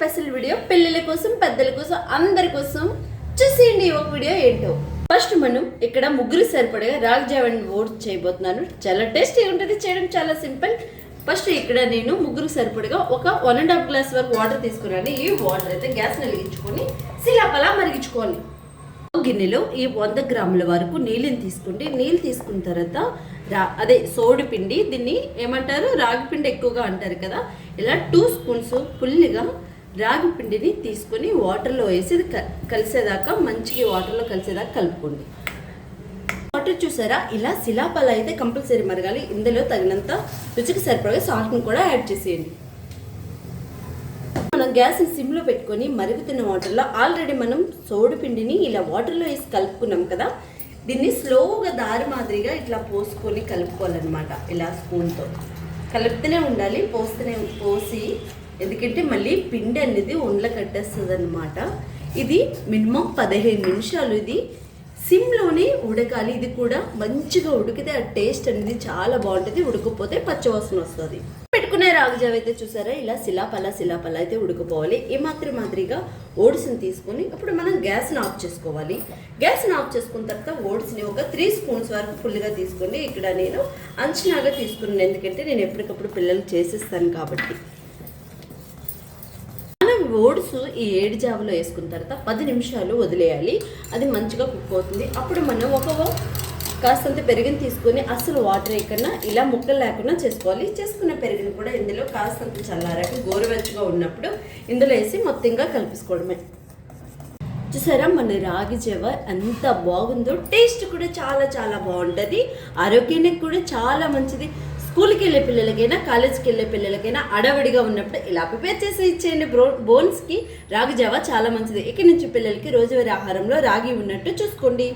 Special video పిల్లల కోసం పెద్దల కోసం అందరి కోసం చూసేయండి ఒక వీడియో ఏంటో. ఫస్ట్ మనం ఇక్కడ ముగ్గురు సరిపడగా రాగి జావని ఓట్స్ చేయబోతున్నాను. చాలా టేస్టీ ఉంటుంది, చేయడం చాలా సింపుల్. ఫస్ట్ ఇక్కడ నేను ముగ్గురు సరిపడగా ఒక 1.5 గ్లాస్ వరకు వాటర్ తీసుకున్నాను. ఈ వాటర్ అయితే గ్యాస్ వెలిగించుకొని సిలాపలా మరిగించుకోవాలి. గిన్నెలో ఈ 100 గ్రాముల వరకు నీళ్ళని తీసుకోండి. నీళ్ళు తీసుకున్న తర్వాత అదే సోడి పిండి, దీన్ని ఏమంటారు రాగి పిండి ఎక్కువగా అంటారు కదా. ఇలా 2 స్పూన్స్ ఫుల్గా రాగి పిండిని తీసుకొని వాటర్లో వేసి కలిసేదాకా మంచిగా వాటర్లో కలిసేదాకా కలుపుకోండి. వాటర్ చూసారా, ఇలా సిలాపల అయితే కంపల్సరీ మరగాలి. ఇందులో తగినంత రుచికి సరిపడగా సాల్ట్ని కూడా యాడ్ చేసేయండి. మనం గ్యాస్ని సిమ్లో పెట్టుకొని మరుగుతున్న వాటర్లో ఆల్రెడీ మనం సోడి పిండిని ఇలా వాటర్లో వేసి కలుపుకున్నాం కదా, దీన్ని స్లోగా దారి మాదిరిగా ఇట్లా పోసుకొని కలుపుకోవాలన్నమాట. ఇలా స్పూన్తో కలుపుతూనే ఉండాలి, పోసి, ఎందుకంటే మళ్ళీ పిండి అనేది ఉండలు కట్టేస్తుంది అనమాట. ఇది మినిమం 15 నిమిషాలు ఇది సిమ్లోనే ఉడకాలి. ఇది కూడా మంచిగా ఉడికితే ఆ టేస్ట్ అనేది చాలా బాగుంటుంది, ఉడకపోతే పచ్చివాసన వస్తుంది. పెట్టుకునే రాగి జావ అయితే చూసారా, ఇలా సిలాపల అయితే ఉడకపోవాలి. ఈ మాదిరిగా ఓట్స్ని తీసుకొని అప్పుడు మనం గ్యాస్ని ఆఫ్ చేసుకోవాలి. గ్యాస్ని ఆఫ్ చేసుకున్న తర్వాత ఓట్స్ని ఒక 3 స్పూన్స్ వరకు ఫుల్గా తీసుకోండి. ఇక్కడ నేను అంచనాగా తీసుకున్నాను, ఎందుకంటే నేను ఎప్పటికప్పుడు పిల్లలు చేసేస్తాను కాబట్టి. ఓట్స్ ఈ 7 జావలో వేసుకున్న తర్వాత 10 నిమిషాలు వదిలేయాలి. అది మంచిగా కుక్ అవుతుంది. అప్పుడు మనం కాస్తంత పెరుగుని తీసుకొని అసలు వాటర్ వేయకుండా ఇలా ముక్కలు లేకుండా చేసుకోవాలి. చేసుకున్న పెరుగుని కూడా ఇందులో కాస్తంత చల్లారాక గోరువెచ్చగా ఉన్నప్పుడు ఇందులో వేసి మొత్తంగా కలిపేసుకోవడమే. చూసారా, మన రాగి జావ ఎంత బాగుందో, టేస్ట్ కూడా చాలా చాలా బాగుంటుంది, ఆరోగ్యానికి కూడా చాలా మంచిది. స్కూల్కి వెళ్ళే పిల్లలకైనా కాలేజ్కి వెళ్ళే పిల్లలకైనా అడవడిగా ఉన్నప్పుడు ఇలా ప్రిపేర్ చేసి ఇచ్చేయండి. బోన్స్కి రాగి జావ చాలా మంచిది. ఇక్కడి నుంచి పిల్లలకి రోజువారీ ఆహారంలో రాగి ఉన్నట్టు చూసుకోండి.